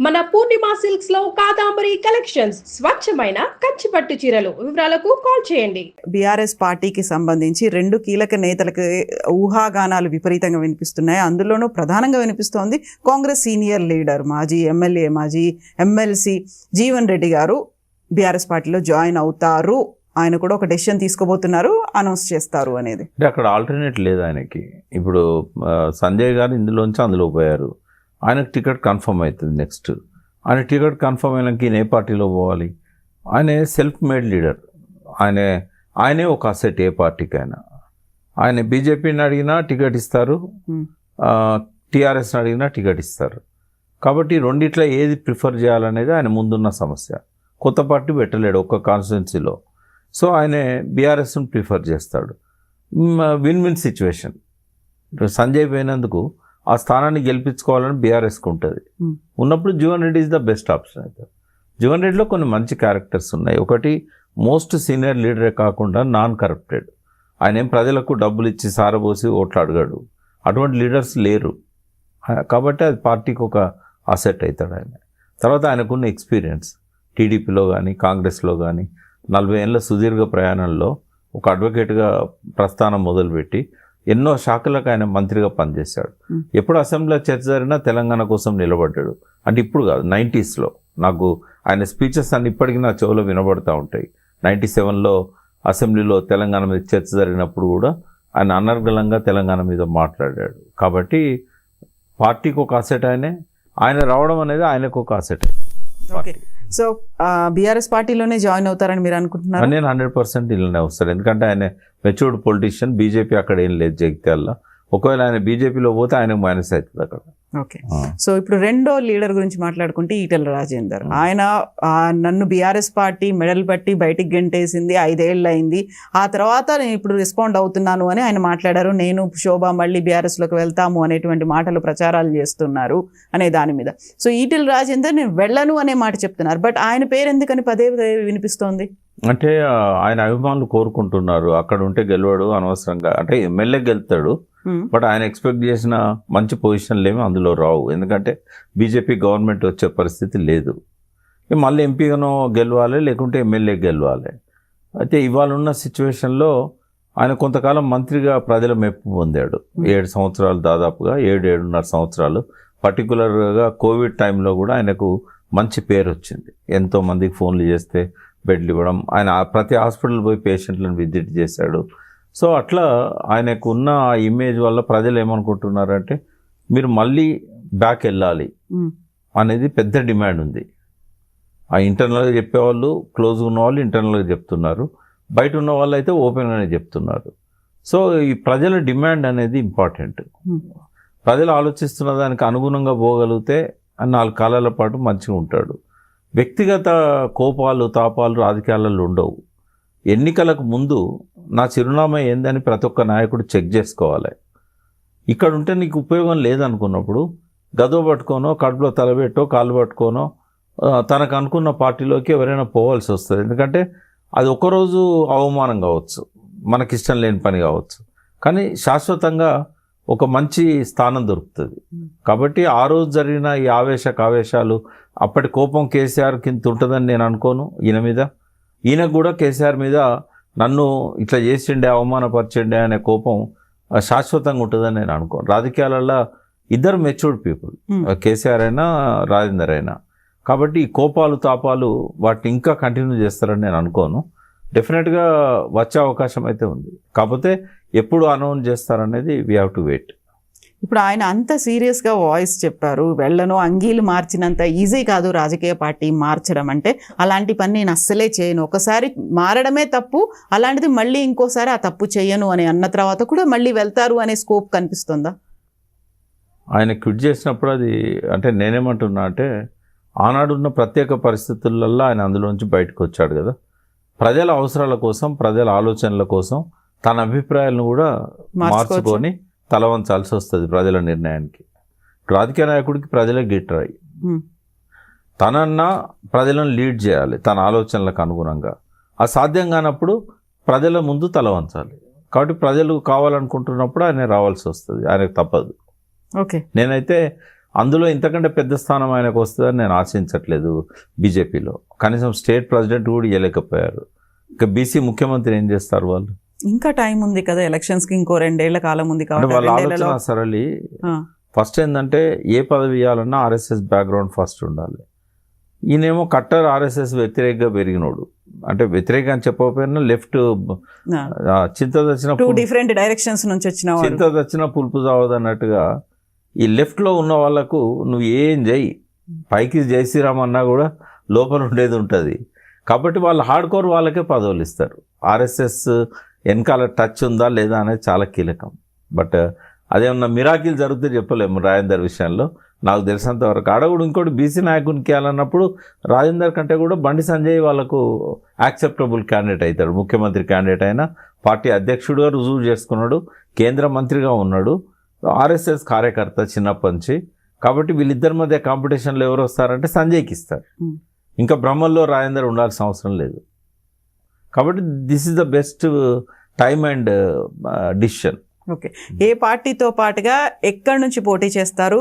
మన పూర్ణిమ సిల్క్స్ లో కాదాంబరి కలెక్షన్స్ స్వచ్ఛమైన కంచి పట్టు చీరలు. వివరాలకు కాల్ చేయండి. బీఆర్ఎస్ పార్టీకి సంబంధించి రెండు కీలక నేతలకు ఊహాగానాలు విపరీతంగా వినిపిస్తున్నాయి. అందులోనూ ప్రధానంగా వినిపిస్తోంది కాంగ్రెస్ సీనియర్ లీడర్, మాజీ ఎమ్మెల్యే, మాజీ ఎమ్మెల్సీ జీవన్ రెడ్డి గారు బీఆర్ఎస్ పార్టీలో జాయిన్ అవుతారు. ఆయన కూడా ఒక డెసిషన్ తీసుకోబోతున్నారు, అనౌన్స్ చేస్తారు అనేది. అంటే అక్కడ ఆల్టర్నేట్ లేదు ఆయనకి. ఇప్పుడు సంజయ్ గారు ఇందులోంచి అందులో పోయారు, ఆయనకు టికెట్ కన్ఫర్మ్ అవుతుంది. నెక్స్ట్ ఆయన టికెట్ కన్ఫర్మ్ అయినాక ఈయన ఏ పార్టీలో పోవాలి? ఆయన సెల్ఫ్ మేడ్ లీడర్, ఆయనే ఒక అసెట్ ఏ పార్టీకి అయినా. ఆయన బీజేపీని అడిగినా టికెట్ ఇస్తారు, టీఆర్ఎస్ని అడిగినా టికెట్ ఇస్తారు. కాబట్టి రెండిట్లో ఏది ప్రిఫర్ చేయాలనేది ఆయన ముందున్న సమస్య. కొత్త పార్టీ పెట్టలేడు ఒక్క కాన్స్టిట్యున్సీలో. సో ఆయన బీఆర్ఎస్ని ప్రిఫర్ చేస్తాడు. Win win situation. సంజయ్ పోయినందుకు ఆ స్థానాన్ని గెలిపించుకోవాలని బీఆర్ఎస్కి ఉంటుంది. ఉన్నప్పుడు Jeevan Reddy is the best option అవుతారు. జీవన్ రెడ్డిలో కొన్ని మంచి క్యారెక్టర్స్ ఉన్నాయి. ఒకటి, మోస్ట్ సీనియర్ లీడరే కాకుండా నాన్ కరప్టెడ్. ఆయన ఏం ప్రజలకు డబ్బులు ఇచ్చి సారబోసి ఓట్లు అడగాడు. అటువంటి లీడర్స్ లేరు. కాబట్టి అది పార్టీకి ఒక అసెట్ అవుతాడు ఆయన. తర్వాత ఆయనకున్న ఎక్స్పీరియన్స్ టీడీపీలో కానీ కాంగ్రెస్లో కానీ 40 ఏళ్ళ సుదీర్ఘ ప్రయాణంలో ఒక అడ్వకేట్గా ప్రస్థానం మొదలుపెట్టి ఎన్నో శాఖలకు ఆయన మంత్రిగా పనిచేశాడు. ఎప్పుడు అసెంబ్లీలో చర్చ జరిగినా తెలంగాణ కోసం నిలబడ్డాడు. అంటే ఇప్పుడు కాదు, 90sలో నాకు ఆయన స్పీచెస్ అన్ని ఇప్పటికీ నా చెవులో వినబడుతూ ఉంటాయి. 97లో అసెంబ్లీలో తెలంగాణ మీద చర్చ జరిగినప్పుడు కూడా ఆయన అనర్గళంగా తెలంగాణ మీద మాట్లాడాడు. కాబట్టి పార్టీకి ఒక అసెట్ ఆయన రావడం అనేది ఆయనకు ఒక అసెట్. ఓకే, సో బీఆర్ఎస్ పార్టీలోనే జాయిన్ అవుతారని మీరు అనుకుంటున్నారు? నేను 100% ఇలానే వస్తాను. ఎందుకంటే ఆయన మెచ్యూర్డ్ పొలిటీషియన్. బీజేపీ అక్కడ ఏం లేదు జగిత్యాలలో. ఒకవేళ ఆయన బీజేపీలో పోతే ఆయనకు మైనస్ అవుతుంది అక్కడ. ఓకే, సో ఇప్పుడు రెండో లీడర్ గురించి మాట్లాడుకుంటే ఈటెల రాజేందర్. ఆయన నన్ను బీఆర్ఎస్ పార్టీ మెడల్ పట్టి బయటికి గెంటేసింది, 5 ఏళ్ళు అయింది, ఆ తర్వాత నేను ఇప్పుడు రెస్పాండ్ అవుతున్నాను అని ఆయన మాట్లాడారు. నేను శోభ మళ్ళీ బీఆర్ఎస్లోకి వెళ్తాము అనేటువంటి మాటలు ప్రచారాలు చేస్తున్నారు అనే దాని మీద. సో ఈటెల రాజేందర్ నేను వెళ్ళను అనే మాట చెప్తున్నారు. బట్ ఆయన పేరు ఎందుకని పదే పదే వినిపిస్తోంది? అంటే ఆయన అభిమానులు కోరుకుంటున్నారు. అక్కడ ఉంటే గెలవడు అనవసరంగా. అంటే ఎమ్మెల్యే గెలుతాడు, బట్ ఆయన ఎక్స్పెక్ట్ చేసిన మంచి పొజిషన్లు ఏమీ అందులో రావు. ఎందుకంటే బీజేపీ గవర్నమెంట్ వచ్చే పరిస్థితి లేదు. మళ్ళీ ఎంపీగానో గెలవాలి, లేకుంటే ఎమ్మెల్యే గెలవాలి. అయితే ఇవాళ ఉన్న సిచ్యువేషన్లో ఆయన కొంతకాలం మంత్రిగా ప్రజల మెప్పు పొందాడు. 7 సంవత్సరాలు, దాదాపుగా 7-7.5 సంవత్సరాలు. పర్టికులర్గా కోవిడ్ టైంలో కూడా ఆయనకు మంచి పేరు వచ్చింది. ఎంతోమందికి ఫోన్లు చేస్తే బెడ్లు ఇవ్వడం, ఆయన ప్రతి హాస్పిటల్ పోయి పేషెంట్లను విజిట్ చేశాడు. సో అట్లా ఆయనకు ఉన్న ఆ ఇమేజ్ వల్ల ప్రజలు ఏమనుకుంటున్నారంటే మీరు మళ్ళీ బ్యాక్ వెళ్ళాలి అనేది పెద్ద డిమాండ్ ఉంది. ఆ ఇంటర్నల్గా చెప్పేవాళ్ళు, క్లోజ్గా ఉన్న వాళ్ళు ఇంటర్నల్గా చెప్తున్నారు, బయట ఉన్న వాళ్ళు అయితే ఓపెన్గానే చెప్తున్నారు. సో ఈ ప్రజల డిమాండ్ అనేది ఇంపార్టెంట్. ప్రజలు ఆలోచిస్తున్న దానికి అనుగుణంగా పోగలిగితే 4 కాలాల పాటు మంచిగా ఉంటాడు. వ్యక్తిగత కోపాలు తాపాలు రాజకీయాలలో ఉండవు. ఎన్నికలకు ముందు నా చిరునామా ఏందని ప్రతి ఒక్క నాయకుడు చెక్ చేసుకోవాలి. ఇక్కడ ఉంటే నీకు ఉపయోగం లేదనుకున్నప్పుడు గదో పట్టుకోనో, కడుపులో తలబెట్టో, కాళ్ళు పట్టుకోనో తనకు అనుకున్న పార్టీలోకి ఎవరైనా పోవాల్సి వస్తుంది. ఎందుకంటే అది ఒకరోజు అవమానం కావచ్చు, మనకిష్టం లేని పని కావచ్చు, కానీ శాశ్వతంగా ఒక మంచి స్థానం దొరుకుతుంది. కాబట్టి ఆ రోజు జరిగిన ఈ ఆవేశాలు, అప్పటి కోపం కేసీఆర్ కింద ఉంటుందని నేను అనుకోను. ఈయనకు కూడా కేసీఆర్ మీద నన్ను ఇట్లా చేసిండే, అవమానపరిచిండే అనే కోపం శాశ్వతంగా ఉంటుందని నేను అనుకోను. రాజకీయాలలో ఇద్దరు మెచ్యూర్డ్ పీపుల్, కేసీఆర్ అయినా రాజేందర్ అయినా. కాబట్టి ఈ కోపాలు తాపాలు వాటిని ఇంకా కంటిన్యూ చేస్తారని నేను అనుకోను. డెఫినెట్గా వచ్చే అవకాశం అయితే ఉంది. కాకపోతే ఎప్పుడు అనౌన్స్ చేస్తారనేది వీ హ్యావ్ టు వెయిట్. ఇప్పుడు ఆయన అంత సీరియస్గా వాయిస్ చెప్పారు, వెళ్ళను, అంగీలు మార్చినంత ఈజీ కాదు రాజకీయ పార్టీ మార్చడం అంటే, అలాంటి పని నేను అస్సలే చేయను, ఒకసారి మారడమే తప్పు, అలాంటిది మళ్ళీ ఇంకోసారి ఆ తప్పు చేయను అని అన్న తర్వాత కూడా మళ్ళీ వెళ్తారు అనే స్కోప్ కనిపిస్తుందా? ఆయన క్విట్ చేసినప్పుడు అది అంటే నేనేమంటున్నా అంటే, ఆనాడున్న ప్రత్యేక పరిస్థితులలో ఆయన అందులోంచి బయటకు వచ్చాడు కదా. ప్రజల అవసరాల కోసం, ప్రజల ఆలోచనల కోసం తన అభిప్రాయాలను కూడా మార్చుకొని తలవంచాల్సి వస్తుంది ప్రజల నిర్ణయానికి. రాజకీయ నాయకుడికి ప్రజలే గిట్టరాయి. తనన్నా ప్రజలను లీడ్ చేయాలి తన ఆలోచనలకు అనుగుణంగా. ఆ సాధ్యం కానప్పుడు ప్రజల ముందు తలవంచాలి. కాబట్టి ప్రజలు కావాలనుకుంటున్నప్పుడు ఆయన రావాల్సి వస్తుంది, ఆయనకు తప్పదు. ఓకే, నేనైతే అందులో ఇంతకంటే పెద్ద స్థానం ఆయనకు వస్తుందని నేను ఆశించట్లేదు బీజేపీలో. కనీసం స్టేట్ ప్రెసిడెంట్ కూడా ఇవ్వలేకపోయారు. ఇక బీసీ ముఖ్యమంత్రి ఏం చేస్తారు వాళ్ళు? ఇంకా టైం ఉంది కదా, ఎలక్షన్స్కి ఇంకో 2 ఏళ్ల కాలం ఉంది అంటే కాబట్టి వాళ్ళ 2 ఏళ్లలో ఆలోచన సరళి ఫస్ట్ ఏంటంటే ఏ పదవి ఇవ్వాలన్నా ఆర్ఎస్ఎస్ బ్యాక్గ్రౌండ్ ఫస్ట్ ఉండాలి. ఈయనేమో కట్టర్ ఆర్ఎస్ఎస్ వ్యతిరేకంగా పెరిగినోడు, అంటే వ్యతిరేక అని చెప్పకపోయినా లెఫ్ట్ చింత తెచ్చిన 2 డిఫరెంట్ డైరెక్షన్స్ నుంచి వచ్చిన వాళ్ళు. చింత తెచ్చిన పులుపు చావదు అన్నట్టుగా ఈ లెఫ్ట్లో ఉన్న వాళ్ళకు నువ్వు ఏం చేయి, పైకి జై శ్రీరామ్ అన్నా కూడా లోపల ఉండేది ఉంటుంది. కాబట్టి వాళ్ళు హార్డ్ కోర్ వాళ్ళకే పదవులు ఇస్తారు. ఆర్ఎస్ఎస్ వెనకాల టచ్ ఉందా లేదా అనేది చాలా కీలకం. బట్ అదేమన్నా మిరాకిల్ జరిగితే చెప్పలేము రాజేందర్ విషయంలో. నాకు తెలిసినంత వరకు ఆడ కూడా ఇంకోటి బీసీ నాయకునికి వెళ్ళాలన్నప్పుడు రాజేందర్ కంటే కూడా బండి సంజయ్ వాళ్ళకు యాక్సెప్టబుల్ క్యాండిడేట్ అవుతాడు. ముఖ్యమంత్రి క్యాండిడేట్ అయినా పార్టీ అధ్యక్షుడిగా రుజువు చేసుకున్నాడు, కేంద్ర మంత్రిగా ఉన్నాడు, ఆర్ఎస్ఎస్ కార్యకర్త చిన్నప్పటి నుంచి. కాబట్టి వీళ్ళిద్దరి మధ్య కాంపిటీషన్లో ఎవరు వస్తారంటే సంజయ్కి ఇస్తారు. ఇంకా బ్రహ్మల్లో రాజేందర్ ఉండాల్సిన అవసరం లేదు. కాబట్టి this is the best time and decision. Okay, ఏ పార్టీతో పాటుగా ఎక్కడి నుంచి పోటీ చేస్తారు,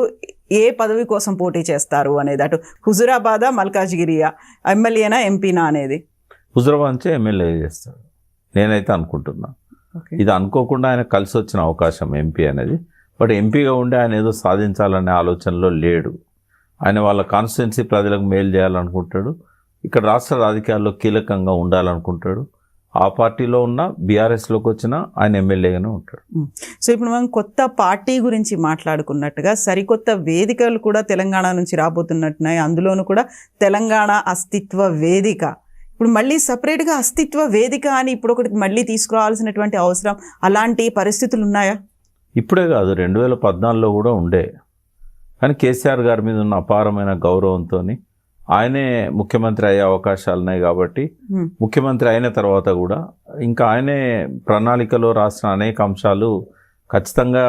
ఏ పదవి కోసం పోటీ చేస్తారు అనేది, అటు హుజురాబాదా మల్కాజ్గిరియా, ఎమ్మెల్యేనా ఎంపీనా అనేది? హుజురాబాద్ నుంచే ఎమ్మెల్యే చేస్తాడు నేనైతే అనుకుంటున్నా. ఇది అనుకోకుండా ఆయన కలిసి వచ్చిన అవకాశం ఎంపీ అనేది. బట్ ఎంపీగా ఉండి ఆయన ఏదో సాధించాలనే ఆలోచనలో లేడు. ఆయన వాళ్ళ కాన్స్టిట్యున్సీ ప్రజలకు మేలు చేయాలనుకుంటాడు, ఇక్కడ రాష్ట్ర రాజకీయాల్లో కీలకంగా ఉండాలనుకుంటాడు. ఆ పార్టీలో ఉన్న బీఆర్ఎస్లోకి వచ్చిన ఆయన ఎమ్మెల్యేగానే ఉంటాడు. సో ఇప్పుడు మనం కొత్త పార్టీ గురించి మాట్లాడుకున్నట్టుగా సరికొత్త వేదికలు కూడా తెలంగాణ నుంచి రాబోతున్నట్టున్నాయి. అందులోనూ కూడా తెలంగాణ అస్తిత్వ వేదిక. ఇప్పుడు మళ్ళీ సపరేట్గా అస్తిత్వ వేదిక అని ఇప్పుడు ఒకటి మళ్ళీ తీసుకురావాల్సినటువంటి అవసరం, అలాంటి పరిస్థితులు ఉన్నాయా? ఇప్పుడే కాదు, 2014లో కూడా ఉండే. కానీ కేసీఆర్ గారి మీద ఉన్న అపారమైన గౌరవంతో ఆయనే ముఖ్యమంత్రి అయ్యే అవకాశాలు ఉన్నాయి. కాబట్టి ముఖ్యమంత్రి అయిన తర్వాత కూడా ఇంకా ఆయనే ప్రణాళికలో రాసిన అనేక అంశాలు ఖచ్చితంగా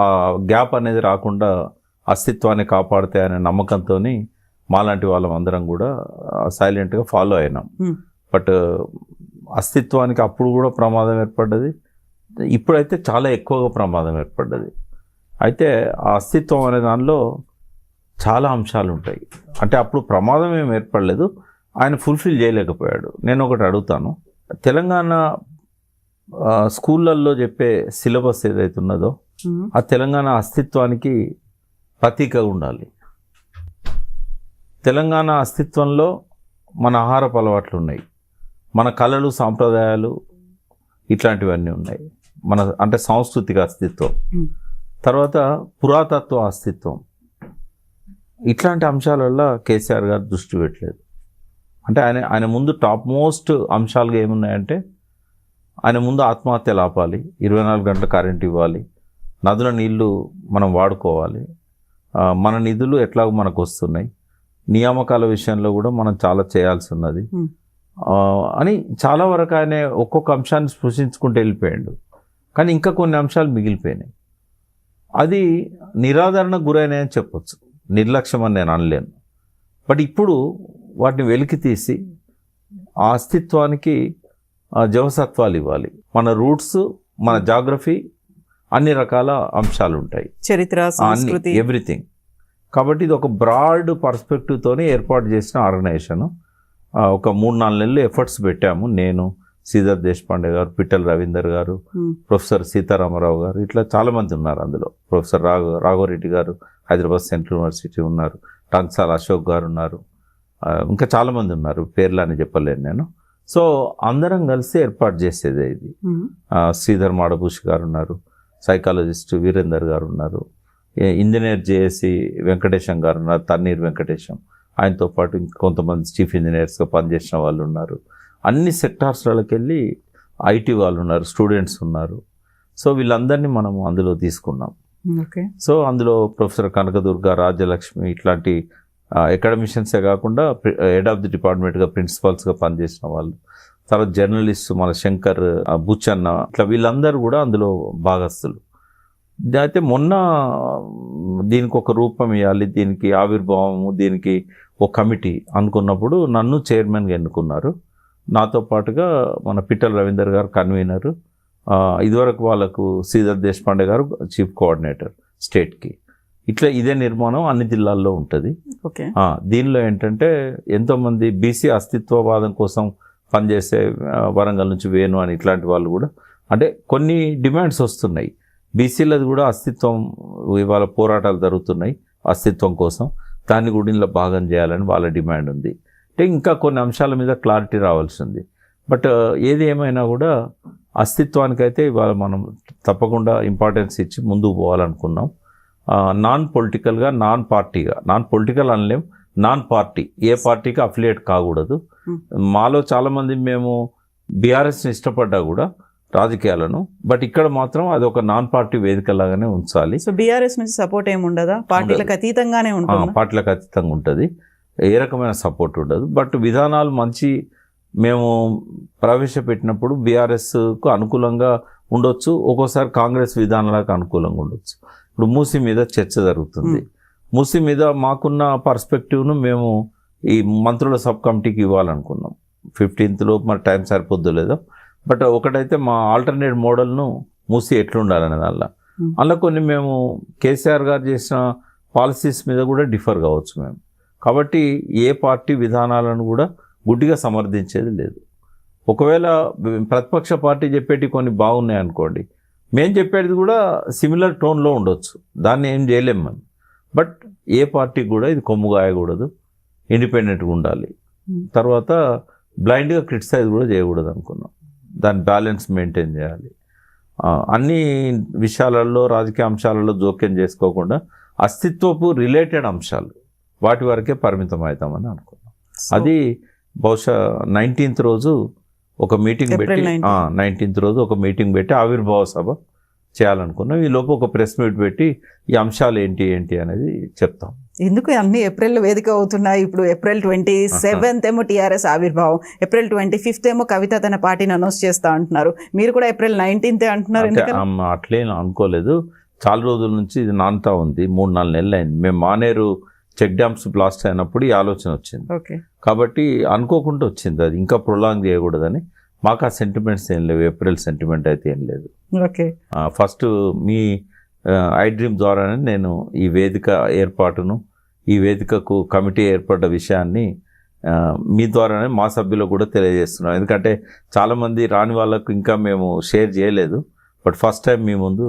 ఆ గ్యాప్ అనేది రాకుండా అస్తిత్వాన్ని కాపాడితే అనే నమ్మకంతో మాలాంటి వాళ్ళం అందరం కూడా సైలెంట్గా ఫాలో అయినాం. బట్ అస్తిత్వానికి అప్పుడు కూడా ప్రమాదం ఏర్పడ్డది, ఇప్పుడైతే చాలా ఎక్కువగా ప్రమాదం ఏర్పడ్డది. అయితే ఆ అస్తిత్వం అనే దానిలో చాలా అంశాలు ఉంటాయి. అంటే అప్పుడు ప్రమాదం ఏం ఏర్పడలేదు, ఆయన ఫుల్ఫిల్ చేయలేకపోయాడు. నేను ఒకటి అడుగుతాను, తెలంగాణ స్కూళ్ళల్లో చెప్పే సిలబస్ ఏదైతే ఉన్నదో ఆ తెలంగాణ అస్తిత్వానికి ప్రతీకగా ఉండాలి. తెలంగాణ అస్తిత్వంలో మన ఆహారపు అలవాట్లు ఉన్నాయి, మన కళలు సాంప్రదాయాలు ఇట్లాంటివన్నీ ఉన్నాయి. మన అంటే సాంస్కృతిక అస్తిత్వం, తర్వాత పురాతత్వ అస్తిత్వం, ఇట్లాంటి అంశాలల్లో కేసీఆర్ గారు దృష్టి పెట్టలేదు. అంటే ఆయన ముందు టాప్ మోస్ట్ అంశాలుగా ఏమున్నాయంటే ఆయన ముందు ఆత్మహత్యలు ఆపాలి, 24 గంటల కరెంట్ ఇవ్వాలి, నదుల నీళ్లు మనం వాడుకోవాలి, మన నిధులు ఎట్లాగో మనకు వస్తున్నాయి, నియామకాల విషయంలో కూడా మనం చాలా చేయాల్సి ఉన్నది అని చాలా వరకు ఆయన ఒక్కొక్క అంశాన్ని స్పృశించుకుంటూ వెళ్ళిపోయాడు. కానీ ఇంకా కొన్ని అంశాలు మిగిలిపోయినాయి. అది నిరాదరణకు గురైనాయని చెప్పొచ్చు, నిర్లక్ష్యం అని నేను అనలేను. బట్ ఇప్పుడు వాటిని వెలికి తీసి ఆ అస్తిత్వానికి జవసత్వాలు ఇవ్వాలి. మన రూట్స్, మన జాగ్రఫీ, అన్ని రకాల అంశాలు ఉంటాయి, చరిత్ర, సంస్కృతి, ఎవ్రీథింగ్. కాబట్టి ఇది ఒక బ్రాడ్ పర్స్పెక్టివ్తోనే ఏర్పాటు చేసిన ఆర్గనైజేషన్. ఒక 3-4 నెలలు ఎఫర్ట్స్ పెట్టాము. నేను, శ్రీధర్ దేశపాండే గారు, పిట్టల రవీందర్ గారు, ప్రొఫెసర్ సీతారామరావు గారు, ఇట్లా చాలామంది ఉన్నారు అందులో. ప్రొఫెసర్ రాఘవరెడ్డి గారు హైదరాబాద్ సెంట్రల్ యూనివర్సిటీ ఉన్నారు, టంక్సాల అశోక్ గారు ఉన్నారు, ఇంకా చాలామంది ఉన్నారు, పేర్లు అని చెప్పలేను నేను. సో అందరం కలిసి ఏర్పాటు చేసేదే ఇది. శ్రీధర్ మాడభూష్ గారు ఉన్నారు, సైకాలజిస్ట్ వీరేందర్ గారు ఉన్నారు, ఇంజనీర్ జేఏసి వెంకటేశం గారు ఉన్నారు, తన్నీర్ వెంకటేశం, ఆయనతో పాటు కొంతమంది చీఫ్ ఇంజనీర్స్గా పనిచేసిన వాళ్ళు ఉన్నారు. అన్ని సెక్టార్స్లోకి వెళ్ళి ఐటీ వాళ్ళు ఉన్నారు, స్టూడెంట్స్ ఉన్నారు. సో వీళ్ళందరినీ మనం అందులో తీసుకున్నాం. సో అందులో ప్రొఫెసర్ కనకదుర్గ, రాజ్యలక్ష్మి ఇట్లాంటి అకాడమిషియన్సే కాకుండా హెడ్ ఆఫ్ ది డిపార్ట్మెంట్గా ప్రిన్సిపల్స్గా పనిచేసిన వాళ్ళు, తర్వాత జర్నలిస్ట్ మన శంకర్, బుచ్చన్న, ఇట్లా వీళ్ళందరూ కూడా అందులో భాగస్తులు. అయితే మొన్న దీనికి ఒక రూపం ఇవ్వాలి, దీనికి ఆవిర్భావము, దీనికి ఒక కమిటీ అనుకున్నప్పుడు నన్ను చైర్మన్గా ఎన్నుకున్నారు. నాతో పాటుగా మన పిట్టల రవీందర్ గారు కన్వీనరు, ఇదివరకు వాళ్ళకు శ్రీధర్ దేశపాండే గారు చీఫ్ కోఆర్డినేటర్ స్టేట్కి. ఇట్లా ఇదే నిర్మాణం అన్ని జిల్లాల్లో ఉంటుంది. ఓకే. దీనిలో ఏంటంటే ఎంతోమంది బీసీ అస్తిత్వవాదం కోసం పనిచేసే వరంగల్ నుంచి వేణు అని ఇట్లాంటి వాళ్ళు కూడా అంటే కొన్ని డిమాండ్స్ వస్తున్నాయి. బీసీలది కూడా అస్తిత్వం ఇవాళ పోరాటాలు జరుగుతున్నాయి అస్తిత్వం కోసం, దాన్ని కూడా ఇందులో భాగం చేయాలని వాళ్ళ డిమాండ్ ఉంది. అంటే ఇంకా కొన్ని అంశాల మీద క్లారిటీ రావాల్సి ఉంది. బట్ ఏది ఏమైనా కూడా అస్తిత్వానికైతే ఇవాళ మనం తప్పకుండా ఇంపార్టెన్స్ ఇచ్చి ముందుకు పోవాలనుకున్నాం. నాన్ పొలిటికల్గా, నాన్ పార్టీగా, నాన్ పొలిటికల్ అనలేం, నాన్ పార్టీ, ఏ పార్టీకి అఫిలియేట్ కాకూడదు. మాలో చాలామంది మేము బీఆర్ఎస్ని ఇష్టపడ్డా కూడా రాజకీయాలను, బట్ ఇక్కడ మాత్రం అది ఒక నాన్ పార్టీ వేదిక లాగానే ఉంచాలి. సో బీఆర్ఎస్ నుంచి సపోర్ట్ ఏమి ఉండదా? పార్టీలకు అతీతంగానే ఉంటుంది. పార్టీలకు అతీతంగా ఉంటుంది, ఏ రకమైన సపోర్ట్ ఉండదు. బట్ విధానాలు మంచి మేము ప్రవేశపెట్టినప్పుడు బీఆర్ఎస్కు అనుకూలంగా ఉండొచ్చు, ఒక్కోసారి కాంగ్రెస్ విధానాలకు అనుకూలంగా ఉండొచ్చు. ఇప్పుడు మూసీ మీద చర్చ జరుగుతుంది. మూసీ మీద మాకున్న పర్స్పెక్టివ్ను మేము ఈ మంత్రుల సబ్ కమిటీకి ఇవ్వాలనుకున్నాం. 15th లోపు మరి టైం సరిపోద్దో లేదో, బట్ ఒకటైతే మా ఆల్టర్నేట్ మోడల్ను మూసి ఎట్లుండాలనే అలా కొన్ని మేము కేసీఆర్ గారు చేసిన పాలసీస్ మీద కూడా డిఫర్ కావచ్చు మేము. కాబట్టి ఏ పార్టీ విధానాలను కూడా గుడ్డిగా సమర్థించేది లేదు. ఒకవేళ ప్రతిపక్ష పార్టీ చెప్పేటి కొన్ని బాగున్నాయి అనుకోండి, మేము చెప్పేది కూడా సిమిలర్ టోన్లో ఉండొచ్చు, దాన్ని ఏం చేయలేము మనం. బట్ ఏ పార్టీ కూడా ఇది కొమ్ము గాయకూడదు, ఇండిపెండెంట్గా ఉండాలి. తర్వాత బ్లైండ్గా క్రిటిసైజ్ కూడా చేయకూడదు అనుకున్నాం. దాని బ్యాలెన్స్ మెయింటైన్ చేయాలి. అన్ని విషయాలలో, రాజకీయ అంశాలలో జోక్యం చేసుకోకుండా అస్తిత్వపు రిలేటెడ్ అంశాలు వాటి వరకే పరిమితం అవుతామని అనుకున్నాం. అది బహుశా 19th రోజు ఒక మీటింగ్ పెట్టి 19th రోజు ఒక మీటింగ్ పెట్టి ఆవిర్భావ సభ చేయాలనుకున్నాం. ఈ లోపు ఒక ప్రెస్ మీట్ పెట్టి ఈ అంశాలు ఏంటి అనేది చెప్తాం. ఎందుకు అన్ని ఏప్రిల్ వేదిక అవుతున్నాయి? ఇప్పుడు April 27th ఏమో టీఆర్ఎస్ ఆవిర్భావం, April 25th ఏమో కవిత తన పార్టీని అనౌన్స్ చేస్తా అంటున్నారు. మీరు కూడా April 19th అంటున్నారు. అట్లే అనుకోలేదు, చాలా రోజుల నుంచి ఇది నానుతా ఉంది. 3-4 నెలలు అయింది. మేము మానేరు చెక్ డ్యామ్స్ బ్లాస్ట్ అయినప్పుడు ఈ ఆలోచన వచ్చింది. కాబట్టి అనుకోకుండా వచ్చింది, అది ఇంకా ప్రొలాంగ్ చేయకూడదని. మాకు ఆ సెంటిమెంట్స్ ఏం లేవు, ఏప్రిల్ సెంటిమెంట్ అయితే ఏం లేదు. ఫస్ట్ మీ ఐ డ్రీమ్ ద్వారానే నేను ఈ వేదిక ఏర్పాటును, ఈ వేదికకు కమిటీ ఏర్పడ్డ విషయాన్ని మీ ద్వారానే మా సభ్యులకు కూడా తెలియజేస్తున్నాం. ఎందుకంటే చాలామంది రాని వాళ్ళకు ఇంకా మేము షేర్ చేయలేదు, బట్ ఫస్ట్ టైం మీ ముందు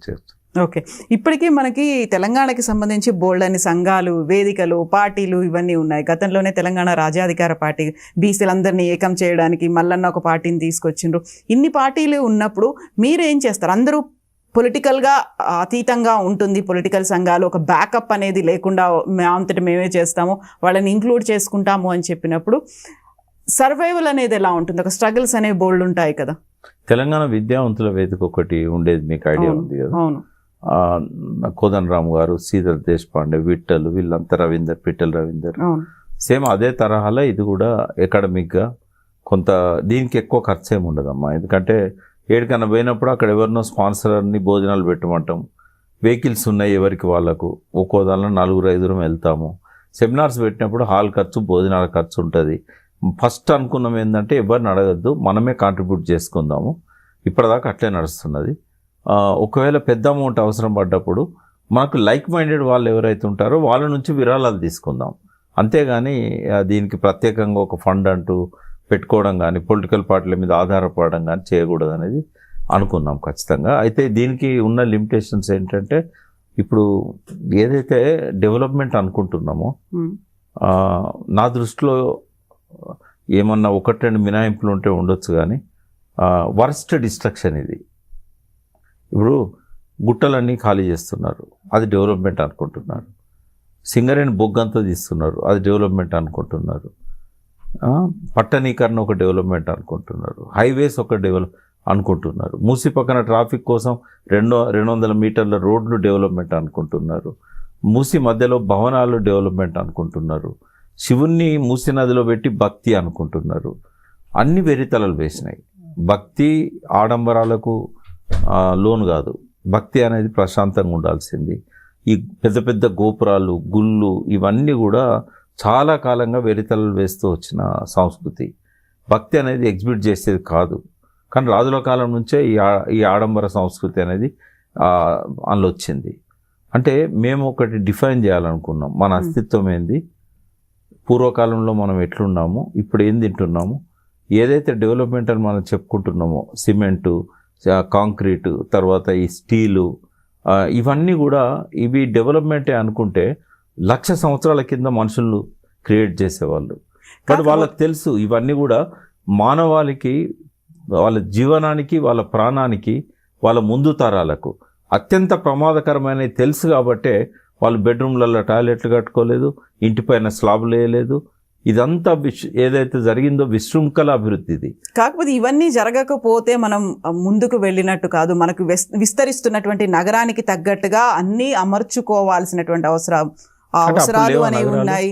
చేస్తాం. ఓకే. ఇప్పటికీ మనకి తెలంగాణకి సంబంధించి బోల్డ్ అని సంఘాలు, వేదికలు, పార్టీలు ఇవన్నీ ఉన్నాయి. గతంలోనే తెలంగాణ రాజ్యాధికార పార్టీ బీసీలందరినీ ఏకం చేయడానికి మల్లన్న ఒక పార్టీని తీసుకొచ్చిండ్రు. ఇన్ని పార్టీలు ఉన్నప్పుడు మీరు ఏం చేస్తారు? అందరూ పొలిటికల్గా అతీతంగా ఉంటుంది, పొలిటికల్ సంఘాలు ఒక బ్యాకప్ అనేది లేకుండా అంతటి మేమే చేస్తాము, వాళ్ళని ఇంక్లూడ్ చేసుకుంటాము అని చెప్పినప్పుడు సర్వైవల్ అనేది ఎలా ఉంటుంది? ఒక స్ట్రగుల్స్ అనేవి బోల్డ్ ఉంటాయి కదా. తెలంగాణ విద్యావంతుల వేదిక ఒకటి ఉండేది, మీకు ఐడియా ఉంది కదా. అవును. కోదండరామ్ గారు, శ్రీధర్ దేశపాండే, విఠల్, వీళ్ళంతా రవీందర్, పిట్టల్ రవీందర్, సేమ్ అదే తరహాలో ఇది కూడా అకాడమిక్గా కొంత దీనికి ఎక్కువ ఖర్చు ఏమి ఉండదమ్మా. ఎందుకంటే ఏడికన్నా పోయినప్పుడు అక్కడ ఎవరినో స్పాన్సర్ని భోజనాలు పెట్టమంటాం, వెహికల్స్ ఉన్నాయి ఎవరికి వాళ్ళకు, ఒక్కో దానిలో 4-5 వెళ్తాము. సెమినార్స్ పెట్టినప్పుడు హాల్ ఖర్చు, భోజనాల ఖర్చు ఉంటుంది. ఫస్ట్ అనుకున్నాం ఏంటంటే ఎవరిని అడగద్దు, మనమే కాంట్రిబ్యూట్ చేసుకుందాము. ఇప్పటిదాకా అట్లే నడుస్తున్నది. ఒకవేళ పెద్ద అమౌంట్ అవసరం పడ్డప్పుడు మనకు లైక్ మైండెడ్ వాళ్ళు ఎవరైతే ఉంటారో వాళ్ళ నుంచి విరాళాలు తీసుకుందాం. అంతేగాని దీనికి ప్రత్యేకంగా ఒక ఫండ్ అంటూ పెట్టుకోవడం కానీ, పొలిటికల్ పార్టీల మీద ఆధారపడడం కానీ చేయకూడదు అనేది అనుకున్నాం ఖచ్చితంగా. అయితే దీనికి ఉన్న లిమిటేషన్స్ ఏంటంటే, ఇప్పుడు ఏదైతే డెవలప్మెంట్ అనుకుంటున్నామో నా దృష్టిలో ఏమన్నా 1-2 మినహాయింపులు ఉంటే ఉండొచ్చు, కానీ వర్స్ట్ డిస్ట్రక్షన్ ఇది. ఇప్పుడు గుట్టలన్నీ ఖాళీ చేస్తున్నారు, అది డెవలప్మెంట్ అనుకుంటున్నారు. సింగరేణి బొగ్గంతా తీస్తున్నారు, అది డెవలప్మెంట్ అనుకుంటున్నారు. పట్టణీకరణ ఒక డెవలప్మెంట్ అనుకుంటున్నారు. హైవేస్ ఒక అనుకుంటున్నారు. మూసి పక్కన ట్రాఫిక్ కోసం 200 మీటర్ల రోడ్లు డెవలప్మెంట్ అనుకుంటున్నారు. మూసి మధ్యలో భవనాలు డెవలప్మెంట్ అనుకుంటున్నారు. శివుణ్ణి మూసి నదిలో పెట్టి భక్తి అనుకుంటున్నారు. అన్ని వెరితలలు వేసినాయి. భక్తి ఆడంబరాలకు లోను కాదు, భక్తి అనేది ప్రశాంతంగా ఉండాల్సింది. ఈ పెద్ద పెద్ద గోపురాలు, గుళ్ళు ఇవన్నీ కూడా చాలా కాలంగా వెరితలలు వేస్తూ వచ్చిన సంస్కృతి. భక్తి అనేది ఎగ్జిబిట్ చేసేది కాదు, కానీ రాజుల కాలం నుంచే ఈ ఆడంబర సంస్కృతి అనేది అందులో వచ్చింది. అంటే మేము ఒకటి డిఫైన్ చేయాలనుకున్నాం, మన అస్తిత్వం ఏంది, పూర్వకాలంలో మనం ఎట్లున్నాము, ఇప్పుడు ఏం తింటున్నాము, ఏదైతే డెవలప్మెంట్ అని మనం చెప్పుకుంటున్నామో సిమెంటు, కాంక్రీటు, తర్వాత ఈ స్టీలు, ఇవన్నీ కూడా ఇవి డెవలప్మెంటే అనుకుంటే 1,00,000 సంవత్సరాల కింద మనుషులు క్రియేట్ చేసేవాళ్ళు. బట్ వాళ్ళకి తెలుసు ఇవన్నీ కూడా మానవాళికి, వాళ్ళ జీవనానికి, వాళ్ళ ప్రాణానికి, వాళ్ళ ముందు తరాలకు అత్యంత ప్రమాదకరమైనవి తెలుసు కాబట్టే వాళ్ళు బెడ్రూమ్లలో టాయిలెట్లు కట్టుకోలేదు, ఇంటిపైన స్లాబ్లు వేయలేదు. ఇదంతా ఏదైతే జరిగిందో విశృంఖల అభివృద్ధిది. కాకపోతే ఇవన్నీ జరగకపోతే మనం ముందుకు వెళ్ళినట్టు కాదు. మనకు విస్తరిస్తున్నటువంటి నగరానికి తగ్గట్టుగా అన్నీ అమర్చుకోవాల్సినటువంటి అవసరాలు అనేవి ఉన్నాయి.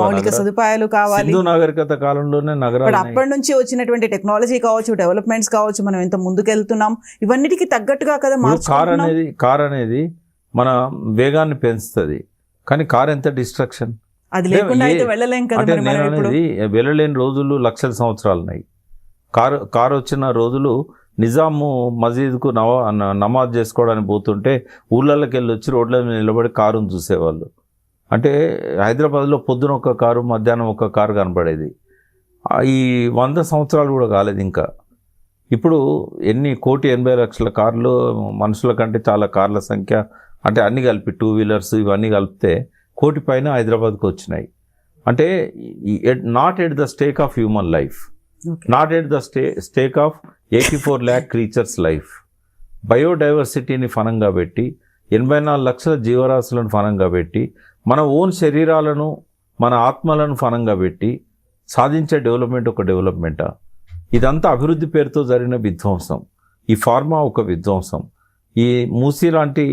మౌలిక సదుపాయాలు కావాలి. సింధు నాగరికత కాలంలోనే నగరాలు, అప్పటి నుంచి వచ్చినటువంటి టెక్నాలజీ కావచ్చు, డెవలప్మెంట్స్ కావచ్చు, మనం ఎంత ముందుకెళ్తున్నాం, ఇవన్నిటికీ తగ్గట్టుగా కదా మార్చుకుంటున్నాం. కార్ అనేది మన వేగాన్ని పెంచుతుంది, కానీ కార్ ఎంత డిస్ట్రక్షన్. అది లేకుండా అయితే వెళ్ళలేం కదా. వెళ్ళలేని రోజులు 1,00,000 సంవత్సరాలు ఉన్నాయి. కారు వచ్చిన రోజులు నిజాము మసీద్కు నమాజ్ చేసుకోవడానికి పోతుంటే ఊళ్ళకి వెళ్ళి వచ్చి రోడ్ల మీద నిలబడి కారును చూసేవాళ్ళు. అంటే హైదరాబాద్లో పొద్దున ఒక కారు, మధ్యాహ్నం ఒక కారు కనపడేది. ఈ 100 సంవత్సరాలు కూడా కాలేదు ఇంకా. ఇప్పుడు 1,80,00,000 కార్లు, మనుషుల కంటే చాలా కార్ల సంఖ్య, అంటే అన్ని కలిపి 2 వీలర్స్ ఇవన్నీ కలిపితే 1,00,000 పైన హైదరాబాద్కి వచ్చినాయి. అంటే not at the stake of human life, not at the stake of 84 lakh creatures life. బయోడైవర్సిటీని ఫనంగా పెట్టి 84 లక్షల జీవరాశులను ఫనంగా పెట్టి మన ఓన్ శరీరాలను, మన ఆత్మలను ఫనంగా పెట్టి సాధించే డెవలప్మెంట్ ఒక డెవలప్మెంటా? ఇదంతా అభివృద్ధి పేరుతో జరిగిన విధ్వంసం. ఈ ఫార్మా ఒక విధ్వంసం. ఈ మూసీ లాంటి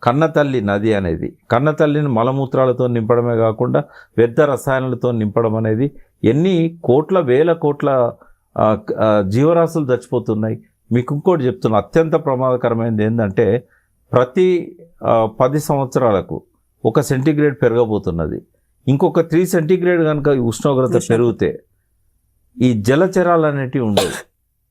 కన్నతల్లి నది అనేది, కన్నతల్లిని మలమూత్రాలతో నింపడమే కాకుండా వ్యర్థ రసాయనాలతో నింపడం అనేది ఎన్ని కోట్ల, వేల కోట్ల జీవరాశులు చచ్చిపోతున్నాయి. మీకు ఇంకోటి చెప్తున్నా, అత్యంత ప్రమాదకరమైనది ఏంటంటే ప్రతి 10 సంవత్సరాలకు 1 సెంటీగ్రేడ్ పెరగబోతున్నది. ఇంకొక 3 సెంటీగ్రేడ్ కనుక ఉష్ణోగ్రత పెరిగితే ఈ జలచరాలు అనేటివి ఉండవు.